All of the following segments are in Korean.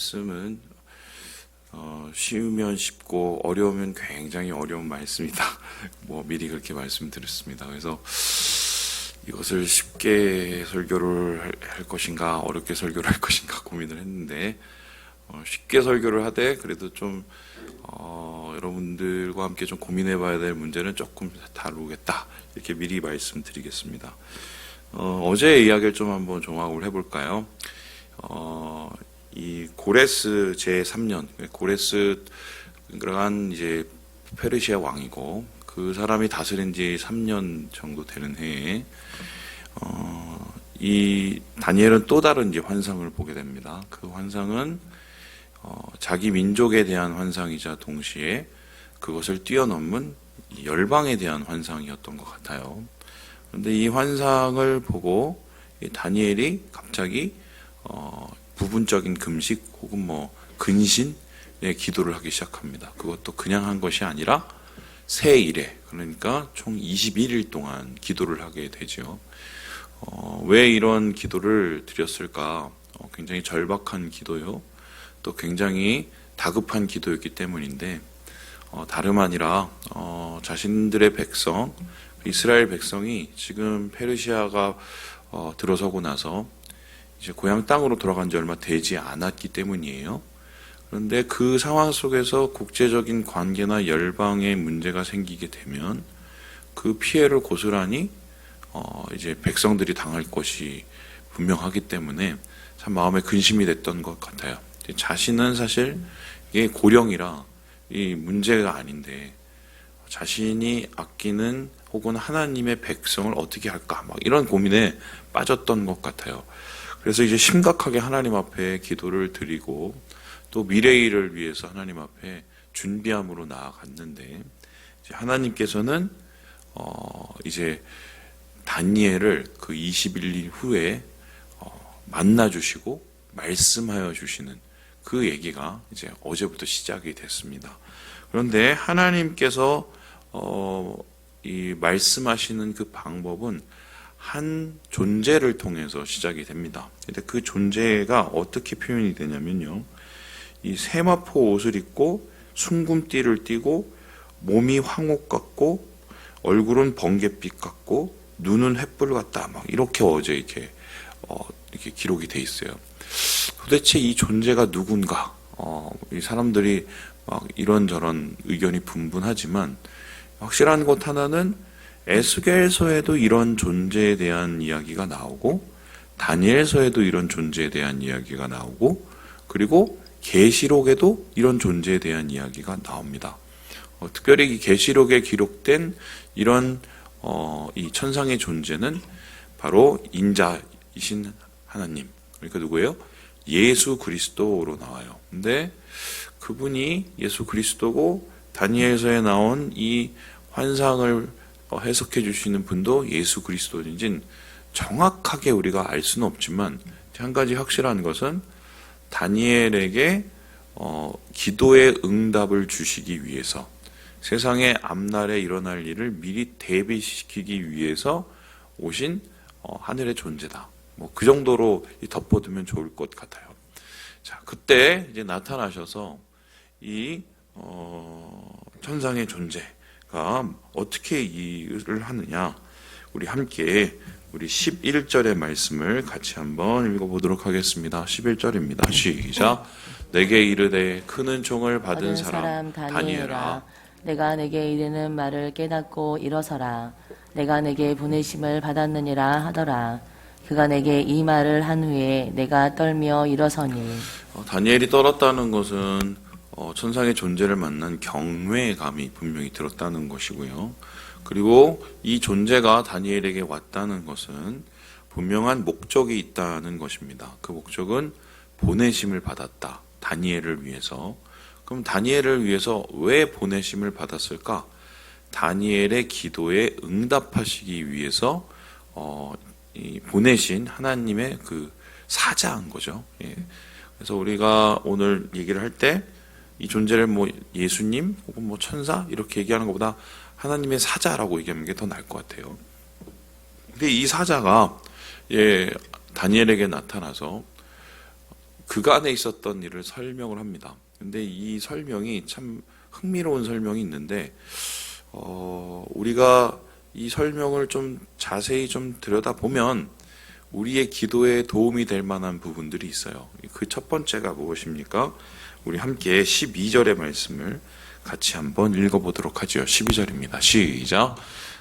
말씀은 쉬우면 쉽고 어려우면 굉장히 어려운 말씀이다. 미리 그렇게 말씀드렸습니다. 그래서 이것을 쉽게 설교를 할 것인가 어렵게 설교를 할 것인가 고민을 했는데 쉽게 설교를 하되 그래도 좀 여러분들과 함께 좀 고민해봐야 될 문제는 조금 다루겠다 이렇게 미리 말씀드리겠습니다. 어제의 이야기를 좀 한번 종합을 해볼까요? 이 고레스 제3년 고레스가 이제 페르시아 왕이고 그 사람이 다스린 지 3년 정도 되는 해에 이 다니엘은 또 다른 이제 환상을 보게 됩니다. 그 환상은 자기 민족에 대한 환상이자 동시에 그것을 뛰어넘은 열방에 대한 환상이었던 것 같아요. 그런데 이 환상을 보고 다니엘이 갑자기 부분적인 금식 혹은 근신의 기도를 하기 시작합니다. 그것도 그냥 한 것이 아니라 새 일에, 그러니까 총 21일 동안 기도를 하게 되죠. 왜 이런 기도를 드렸을까? 굉장히 절박한 기도요. 또 굉장히 다급한 기도였기 때문인데 다름 아니라 자신들의 백성, 이스라엘 백성이 지금 페르시아가 들어서고 나서 이제 고향 땅으로 돌아간 지 얼마 되지 않았기 때문이에요. 그런데 그 상황 속에서 국제적인 관계나 열방의 문제가 생기게 되면 그 피해를 고스란히 이제 백성들이 당할 것이 분명하기 때문에 참 마음에 근심이 됐던 것 같아요. 자신은 사실 이게 고령이라 이 문제가 아닌데 자신이 아끼는 혹은 하나님의 백성을 어떻게 할까 이런 고민에 빠졌던 것 같아요. 그래서 이제 심각하게 하나님 앞에 기도를 드리고 또 미래일을 위해서 하나님 앞에 준비함으로 나아갔는데 이제 하나님께서는 이제 다니엘을 그 21일 후에 만나 주시고 말씀하여 주시는 그 얘기가 이제 어제부터 시작이 됐습니다. 그런데 하나님께서 이 말씀하시는 그 방법은 한 존재를 통해서 시작이 됩니다. 근데 그 존재가 어떻게 표현이 되냐면요. 이 세마포 옷을 입고 순금띠를 띠고 몸이 황옥 같고 얼굴은 번갯빛 같고 눈은 횃불 같다. 이렇게 어제 이렇게 기록이 돼 있어요. 도대체 이 존재가 누군가? 이 사람들이 막 이런저런 의견이 분분하지만 확실한 것 하나는 에스겔서에도 이런 존재에 대한 이야기가 나오고 다니엘서에도 이런 존재에 대한 이야기가 나오고 그리고 계시록에도 이런 존재에 대한 이야기가 나옵니다. 특별히 이 계시록에 기록된 이런 이 천상의 존재는 바로 인자이신 하나님, 그러니까 누구예요? 예수 그리스도로 나와요. 근데 그분이 예수 그리스도고 다니엘서에 나온 이 환상을 해석해 주시는 분도 예수 그리스도인지는 정확하게 우리가 알 수는 없지만 한 가지 확실한 것은 다니엘에게 기도의 응답을 주시기 위해서 세상의 앞날에 일어날 일을 미리 대비시키기 위해서 오신 하늘의 존재다. 그 정도로 덮어두면 좋을 것 같아요. 자, 그때 이제 나타나셔서 이 천상의 존재가 어떻게 일을 하느냐, 우리 함께 우리 11절의 말씀을 같이 한번 읽어보도록 하겠습니다. 11절입니다. 시작. 내게 이르되 크는 총을 받은 사람 다니엘아, 내가 내게 이르는 말을 깨닫고 일어서라. 내가 내게 보내심을 받았느니라 하더라. 그가 내게 이 말을 한 후에 내가 떨며 일어서니. 다니엘이 떨었다는 것은 천상의 존재를 만난 경외감이 분명히 들었다는 것이고요. 그리고 이 존재가 다니엘에게 왔다는 것은 분명한 목적이 있다는 것입니다. 그 목적은 보내심을 받았다. 다니엘을 위해서. 그럼 다니엘을 위해서 왜 보내심을 받았을까? 다니엘의 기도에 응답하시기 위해서 이 보내신 하나님의 그 사자인 거죠. 예. 그래서 우리가 오늘 얘기를 할 때 이 존재를 예수님 혹은 천사 이렇게 얘기하는 것보다 하나님의 사자라고 얘기하는 게 더 나을 것 같아요. 근데 이 사자가 다니엘에게 나타나서 그간에 있었던 일을 설명을 합니다. 근데 이 설명이 참 흥미로운 설명이 있는데 우리가 이 설명을 좀 자세히 좀 들여다보면 우리의 기도에 도움이 될 만한 부분들이 있어요. 그 첫 번째가 무엇입니까? 우리 함께 12절의 말씀을 같이 한번 읽어보도록 하죠. 12절입니다. 시작.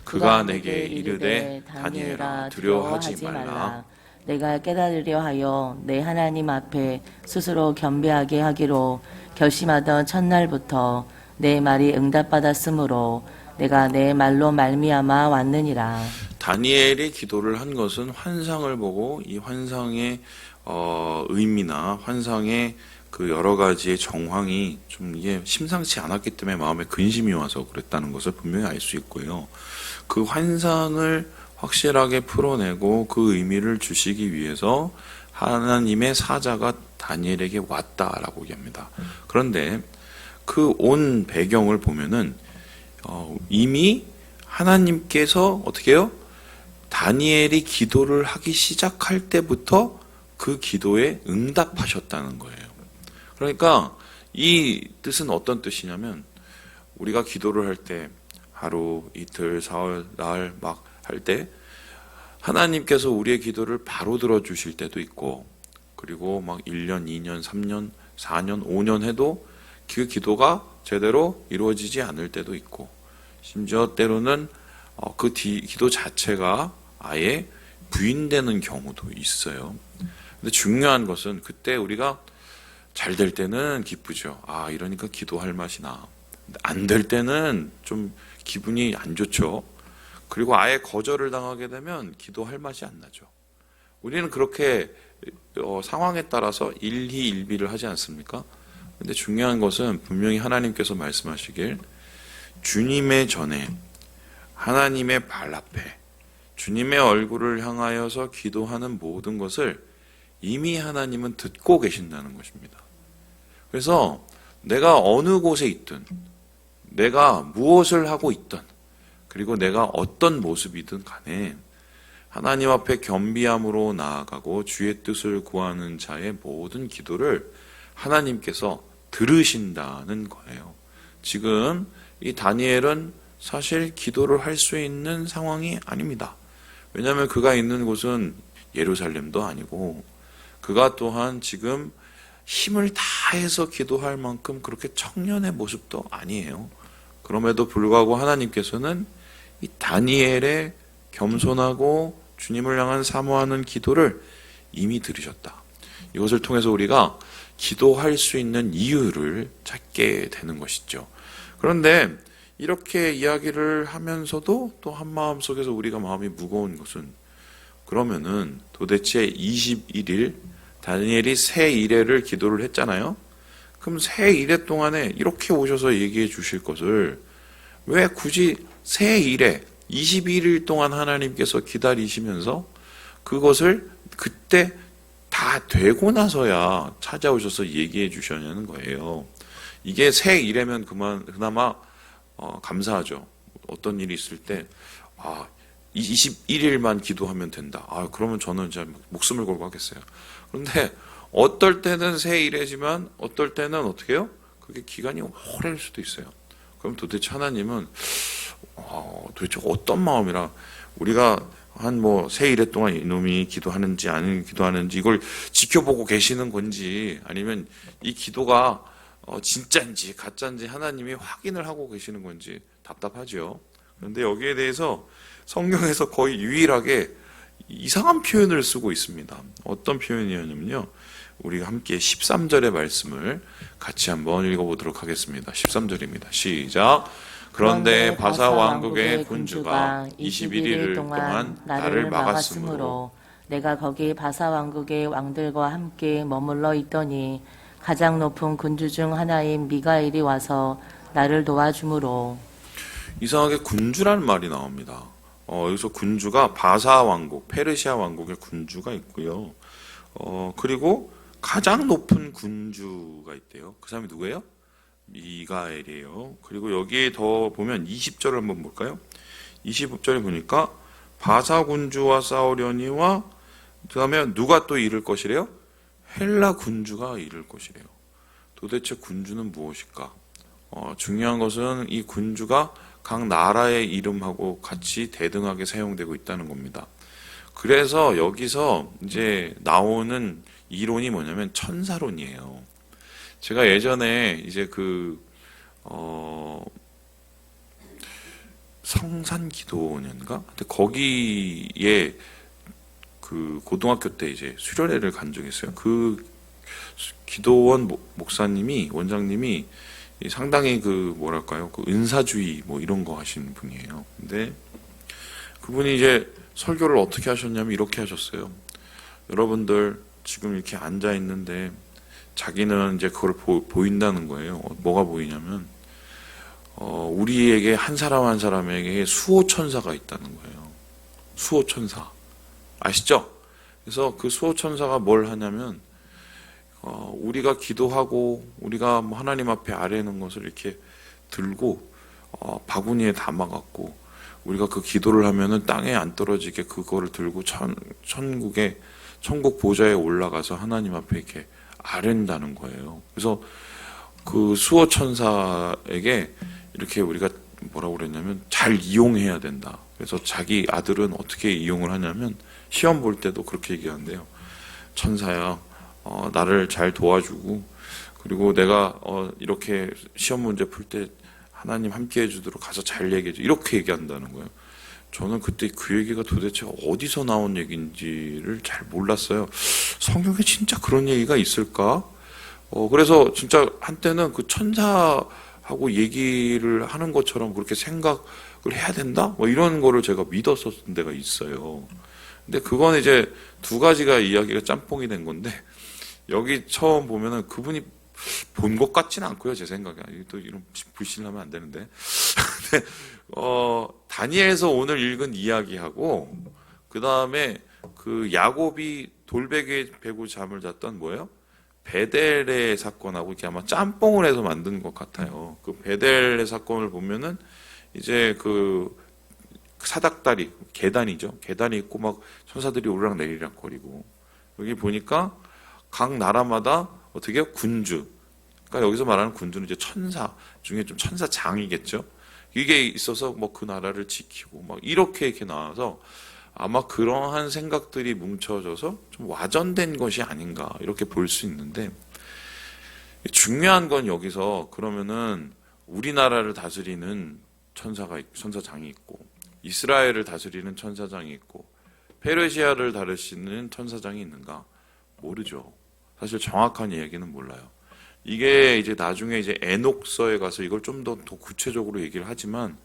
그가 내게 이르되 다니엘아 두려워하지 말라. 내가 깨달으려 하여 내 하나님 앞에 스스로 겸비하게 하기로 결심하던 첫날부터 내 말이 응답받았으므로 내가 내 말로 말미암아 왔느니라. 다니엘이 기도를 한 것은 환상을 보고 이 환상의 의미나 환상의 그 여러 가지의 정황이 좀 이게 심상치 않았기 때문에 마음에 근심이 와서 그랬다는 것을 분명히 알 수 있고요. 그 환상을 확실하게 풀어내고 그 의미를 주시기 위해서 하나님의 사자가 다니엘에게 왔다라고 얘기합니다. 그런데 그 온 배경을 보면은 이미 하나님께서 어떻게 해요? 다니엘이 기도를 하기 시작할 때부터 그 기도에 응답하셨다는 거예요. 그러니까 이 뜻은 어떤 뜻이냐면 우리가 기도를 할 때 하루, 이틀, 사흘, 나흘 막 할 때 하나님께서 우리의 기도를 바로 들어주실 때도 있고 그리고 막 1년, 2년, 3년, 4년, 5년 해도 그 기도가 제대로 이루어지지 않을 때도 있고 심지어 때로는 그 기도 자체가 아예 부인되는 경우도 있어요. 근데 중요한 것은 그때 우리가 잘 될 때는 기쁘죠. 아, 이러니까 기도할 맛이 나. 안 될 때는 좀 기분이 안 좋죠. 그리고 아예 거절을 당하게 되면 기도할 맛이 안 나죠. 우리는 그렇게 상황에 따라서 일희일비를 하지 않습니까? 근데 중요한 것은 분명히 하나님께서 말씀하시길 주님의 전에 하나님의 발 앞에 주님의 얼굴을 향하여서 기도하는 모든 것을 이미 하나님은 듣고 계신다는 것입니다. 그래서 내가 어느 곳에 있든 내가 무엇을 하고 있든 그리고 내가 어떤 모습이든 간에 하나님 앞에 겸비함으로 나아가고 주의 뜻을 구하는 자의 모든 기도를 하나님께서 들으신다는 거예요. 지금 이 다니엘은 사실 기도를 할 수 있는 상황이 아닙니다. 왜냐하면 그가 있는 곳은 예루살렘도 아니고 그가 또한 지금 힘을 다해서 기도할 만큼 그렇게 청년의 모습도 아니에요. 그럼에도 불구하고 하나님께서는 이 다니엘의 겸손하고 주님을 향한 사모하는 기도를 이미 들으셨다. 이것을 통해서 우리가 기도할 수 있는 이유를 찾게 되는 것이죠. 그런데 이렇게 이야기를 하면서도 또 한마음 속에서 우리가 마음이 무거운 것은 그러면은 도대체 21일 다니엘이 새 이레를 기도를 했잖아요. 그럼 새 이레 동안에 이렇게 오셔서 얘기해 주실 것을 왜 굳이 새 이레 21일 동안 하나님께서 기다리시면서 그것을 그때 다 되고 나서야 찾아오셔서 얘기해 주셨냐는 거예요. 이게 새 이레면 그나마 감사하죠. 어떤 일이 있을 때 21일만 기도하면 된다. 그러면 저는 진짜 목숨을 걸고 하겠어요. 그런데 어떨 때는 새 이레지만 어떨 때는 어떻게 해요? 그게 기간이 오래일 수도 있어요. 그럼 도대체 하나님은 도대체 어떤 마음이라 우리가 한 새 이레 동안 이놈이 기도하는지 아니면 기도하는지 이걸 지켜보고 계시는 건지 아니면 이 기도가 진짜인지 가짜인지 하나님이 확인을 하고 계시는 건지 답답하죠. 그런데 여기에 대해서 성경에서 거의 유일하게 이상한 표현을 쓰고 있습니다. 어떤 표현이었냐면요. 우리가 함께 13절의 말씀을 같이 한번 읽어보도록 하겠습니다. 13절입니다. 시작. 그런데 바사 왕국의 군주가 21일 동안 나를 막았으므로 내가 거기 바사 왕국의 왕들과 함께 머물러 있더니 가장 높은 군주 중 하나인 미가엘이 와서 나를 도와주므로. 이상하게 군주라는 말이 나옵니다. 여기서 군주가 바사 왕국, 페르시아 왕국의 군주가 있고요. 그리고 가장 높은 군주가 있대요. 그 사람이 누구예요? 미가엘이에요. 그리고 여기에 더 보면 20절을 한번 볼까요? 20절에 보니까 바사 군주와 싸우려니와 그 다음에 누가 또 이를 것이래요? 헬라 군주가 이를 것이래요. 도대체 군주는 무엇일까? 중요한 것은 이 군주가 각 나라의 이름하고 같이 대등하게 사용되고 있다는 겁니다. 그래서 여기서 이제 나오는 이론이 뭐냐면 천사론이에요. 제가 예전에 이제 성산기도원인가? 근데 거기에 그 고등학교 때 이제 수련회를 간 적이 있어요. 그 기도원 목사님이, 원장님이 상당히 뭐랄까요, 은사주의 뭐 이런 거 하시는 분이에요. 근데 그분이 이제 설교를 어떻게 하셨냐면 이렇게 하셨어요. 여러분들 지금 이렇게 앉아 있는데 자기는 이제 그걸 보인다는 거예요. 뭐가 보이냐면 우리에게 한 사람 한 사람에게 수호천사가 있다는 거예요. 수호천사. 아시죠? 그래서 그 수호천사가 뭘 하냐면 우리가 기도하고 우리가 뭐 하나님 앞에 아뢰는 것을 이렇게 들고 바구니에 담아갖고 우리가 그 기도를 하면은 땅에 안 떨어지게 그거를 들고 천국 보좌에 올라가서 하나님 앞에 이렇게 아뢰는다는 거예요. 그래서 그 수호천사에게 이렇게 우리가 뭐라고 그랬냐면 잘 이용해야 된다. 그래서 자기 아들은 어떻게 이용을 하냐면 시험 볼 때도 그렇게 얘기하는데요. 천사야, 나를 잘 도와주고 그리고 내가 이렇게 시험 문제 풀 때 하나님 함께 해주도록 가서 잘 얘기해줘. 이렇게 얘기한다는 거예요. 저는 그때 그 얘기가 도대체 어디서 나온 얘기인지를 잘 몰랐어요. 성경에 진짜 그런 얘기가 있을까? 그래서 진짜 한때는 그 천사하고 얘기를 하는 것처럼 그렇게 생각을 해야 된다? 뭐 이런 거를 제가 믿었었던 데가 있어요. 근데 그건 이제 두 가지가 이야기가 짬뽕이 된 건데, 여기 처음 보면은 그분이 본 것 같지는 않고요, 제 생각에. 또 이런 불신하면 안 되는데. 근데, 다니엘에서 오늘 읽은 이야기하고, 그 다음에 그 야곱이 돌베개 베고 잠을 잤던 뭐예요? 베델의 사건하고 이렇게 아마 짬뽕을 해서 만든 것 같아요. 그 베델의 사건을 보면은 이제 그 사닥다리, 계단이죠. 계단이 있고 막 천사들이 오르락내리락 거리고. 여기 보니까 각 나라마다 어떻게 해요? 군주. 그러니까 여기서 말하는 군주는 이제 천사 중에 좀 천사장이겠죠. 이게 있어서 뭐 그 나라를 지키고 막 이렇게 나와서 아마 그러한 생각들이 뭉쳐져서 좀 와전된 것이 아닌가 이렇게 볼 수 있는데, 중요한 건 여기서 그러면은 우리나라를 다스리는 천사장이 있고 이스라엘을 다스리는 천사장이 있고 페르시아를 다스리는 천사장이 있는가? 모르죠. 사실 정확한 얘기는 몰라요. 이게 이제 나중에 이제 에녹서에 가서 이걸 좀 더 구체적으로 얘기를 하지만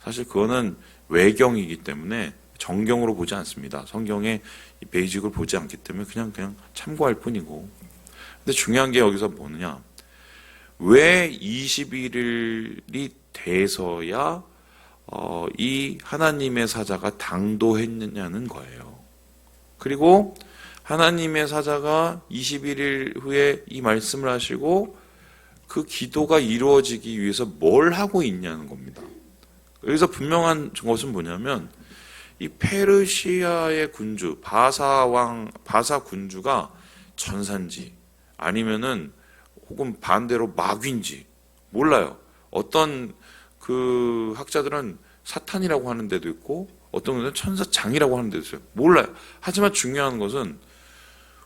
사실 그거는 외경이기 때문에 정경으로 보지 않습니다. 성경의 베이직을 보지 않기 때문에 그냥 참고할 뿐이고. 근데 중요한 게 여기서 뭐냐? 왜 21일이 돼서야 이 하나님의 사자가 당도했느냐는 거예요. 그리고 하나님의 사자가 21일 후에 이 말씀을 하시고 그 기도가 이루어지기 위해서 뭘 하고 있냐는 겁니다. 여기서 분명한 것은 뭐냐면 이 페르시아의 군주 바사 군주가 전산지 아니면은 혹은 반대로 마귀인지 몰라요. 어떤 그 학자들은 사탄이라고 하는 데도 있고 어떤 분들은 천사장이라고 하는 데도 있어요. 몰라요. 하지만 중요한 것은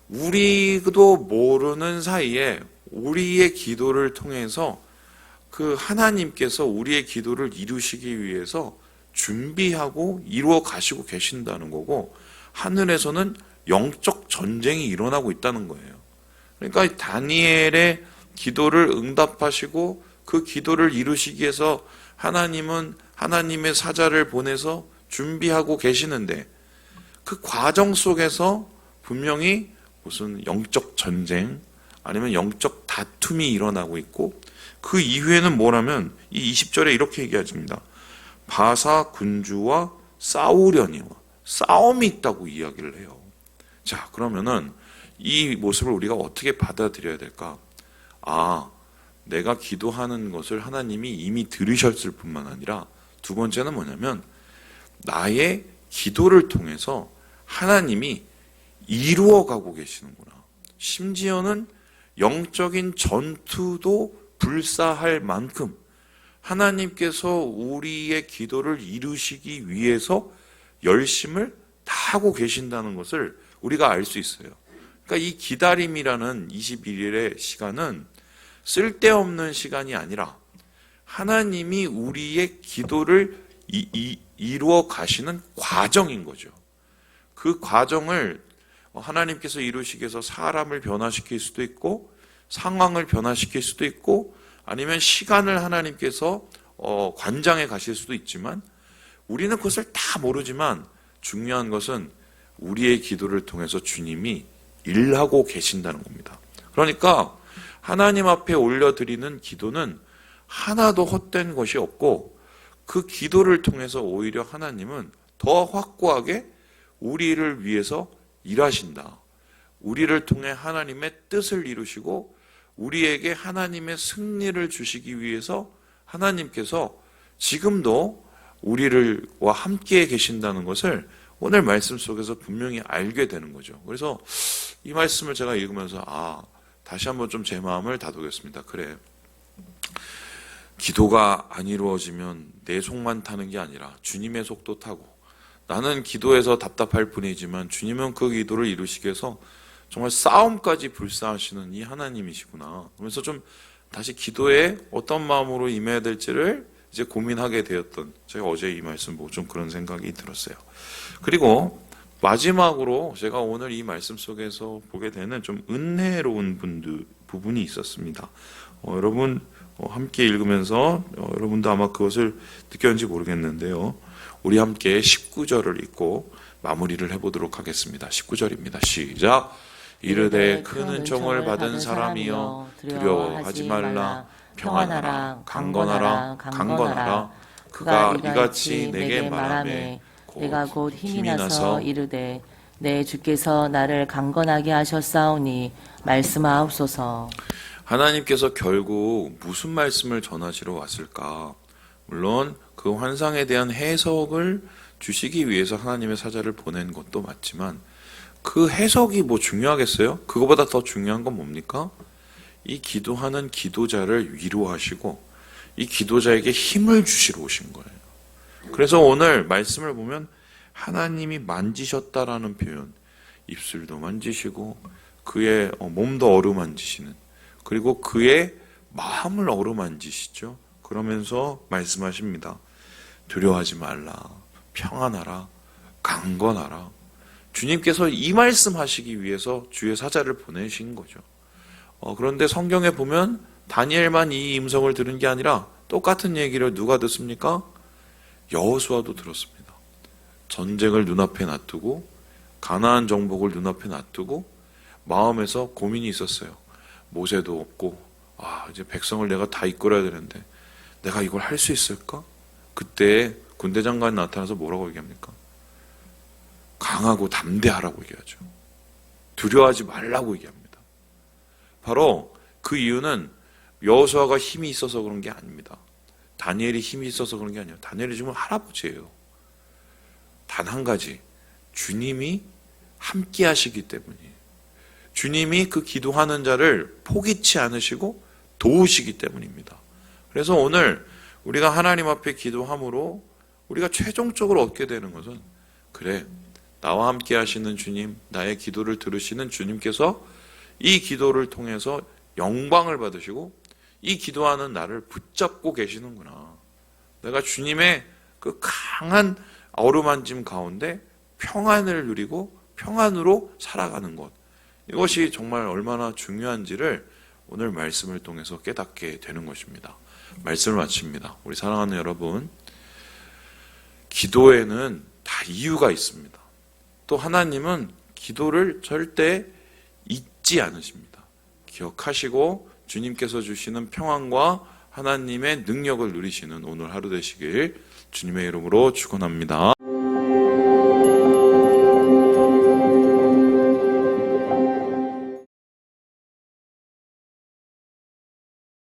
우리도 모르는 사이에 우리의 기도를 통해서 그 하나님께서 우리의 기도를 이루시기 위해서 준비하고 이루어 가시고 계신다는 거고, 하늘에서는 영적 전쟁이 일어나고 있다는 거예요. 그러니까 다니엘의 기도를 응답하시고 그 기도를 이루시기 위해서 하나님은 하나님의 사자를 보내서 준비하고 계시는데, 그 과정 속에서 분명히 무슨 영적 전쟁 아니면 영적 다툼이 일어나고 있고, 그 이후에는 뭐라면 이 20절에 이렇게 얘기하십니다. 바사 군주와 싸우려니와 싸움이 있다고 이야기를 해요. 자, 그러면은 이 모습을 우리가 어떻게 받아들여야 될까? 내가 기도하는 것을 하나님이 이미 들으셨을 뿐만 아니라 두 번째는 뭐냐면 나의 기도를 통해서 하나님이 이루어가고 계시는구나. 심지어는 영적인 전투도 불사할 만큼 하나님께서 우리의 기도를 이루시기 위해서 열심을 다하고 계신다는 것을 우리가 알 수 있어요. 그러니까 이 기다림이라는 21일의 시간은 쓸데없는 시간이 아니라 하나님이 우리의 기도를 이루어 가시는 과정인 거죠. 그 과정을 하나님께서 이루시기 위해서 사람을 변화시킬 수도 있고 상황을 변화시킬 수도 있고 아니면 시간을 하나님께서 관장해 가실 수도 있지만 우리는 그것을 다 모르지만 중요한 것은 우리의 기도를 통해서 주님이 일하고 계신다는 겁니다. 그러니까 하나님 앞에 올려드리는 기도는 하나도 헛된 것이 없고 그 기도를 통해서 오히려 하나님은 더 확고하게 우리를 위해서 일하신다. 우리를 통해 하나님의 뜻을 이루시고 우리에게 하나님의 승리를 주시기 위해서 하나님께서 지금도 우리와 함께 계신다는 것을 오늘 말씀 속에서 분명히 알게 되는 거죠. 그래서 이 말씀을 제가 읽으면서 다시 한번 좀 제 마음을 다독였습니다. 그래, 기도가 안 이루어지면 내 속만 타는 게 아니라 주님의 속도 타고 나는 기도해서 답답할 뿐이지만 주님은 그 기도를 이루시기 위해서 정말 싸움까지 불사하시는 이 하나님이시구나. 그러면서 좀 다시 기도에 어떤 마음으로 임해야 될지를 이제 고민하게 되었던, 제가 어제 이 말씀 보고 좀 그런 생각이 들었어요. 그리고 마지막으로 제가 오늘 이 말씀 속에서 보게 되는 좀 은혜로운 부분이 있었습니다. 여러분 함께 읽으면서 여러분도 아마 그것을 느꼈는지 모르겠는데요. 우리 함께 19절을 읽고 마무리를 해보도록 하겠습니다. 19절입니다. 시작. 이르되 큰 은총을 받은 사람이여 두려워하지 말라. 평안하라. 강건하라. 강건하라. 그가 이같이 내게 말하매 내가 곧 힘이 나서 이르되 내 주께서 나를 강건하게 하셨사오니 말씀하옵소서. 하나님께서 결국 무슨 말씀을 전하시러 왔을까? 물론 그 환상에 대한 해석을 주시기 위해서 하나님의 사자를 보낸 것도 맞지만 그 해석이 뭐 중요하겠어요? 그거보다 더 중요한 건 뭡니까? 이 기도하는 기도자를 위로하시고 이 기도자에게 힘을 주시러 오신 거예요. 그래서 오늘 말씀을 보면 하나님이 만지셨다라는 표현, 입술도 만지시고 그의 몸도 어루만지시는, 그리고 그의 마음을 어루만지시죠. 그러면서 말씀하십니다. 두려워하지 말라. 평안하라. 강건하라. 주님께서 이 말씀하시기 위해서 주의 사자를 보내신 거죠. 그런데 성경에 보면 다니엘만 이 음성을 들은 게 아니라 똑같은 얘기를 누가 듣습니까? 여호수아도 들었습니다. 전쟁을 눈앞에 놔두고 가나안 정복을 눈앞에 놔두고 마음에서 고민이 있었어요. 모세도 없고 이제 백성을 내가 다 이끌어야 되는데 내가 이걸 할 수 있을까? 그때 군대 장관이 나타나서 뭐라고 얘기합니까? 강하고 담대하라고 얘기하죠. 두려워하지 말라고 얘기합니다. 바로 그 이유는 여호수아가 힘이 있어서 그런 게 아닙니다. 다니엘이 힘이 있어서 그런 게 아니에요. 다니엘이 지금 할아버지예요. 단 한 가지, 주님이 함께 하시기 때문이에요. 주님이 그 기도하는 자를 포기치 않으시고 도우시기 때문입니다. 그래서 오늘 우리가 하나님 앞에 기도함으로 우리가 최종적으로 얻게 되는 것은, 그래, 나와 함께 하시는 주님, 나의 기도를 들으시는 주님께서 이 기도를 통해서 영광을 받으시고 이 기도하는 나를 붙잡고 계시는구나. 내가 주님의 그 강한 어루만짐 가운데 평안을 누리고 평안으로 살아가는 것, 이것이 정말 얼마나 중요한지를 오늘 말씀을 통해서 깨닫게 되는 것입니다. 말씀을 마칩니다. 우리 사랑하는 여러분, 기도에는 다 이유가 있습니다. 또 하나님은 기도를 절대 잊지 않으십니다. 기억하시고 주님께서 주시는 평안과 하나님의 능력을 누리시는 오늘 하루 되시길 주님의 이름으로 축원합니다.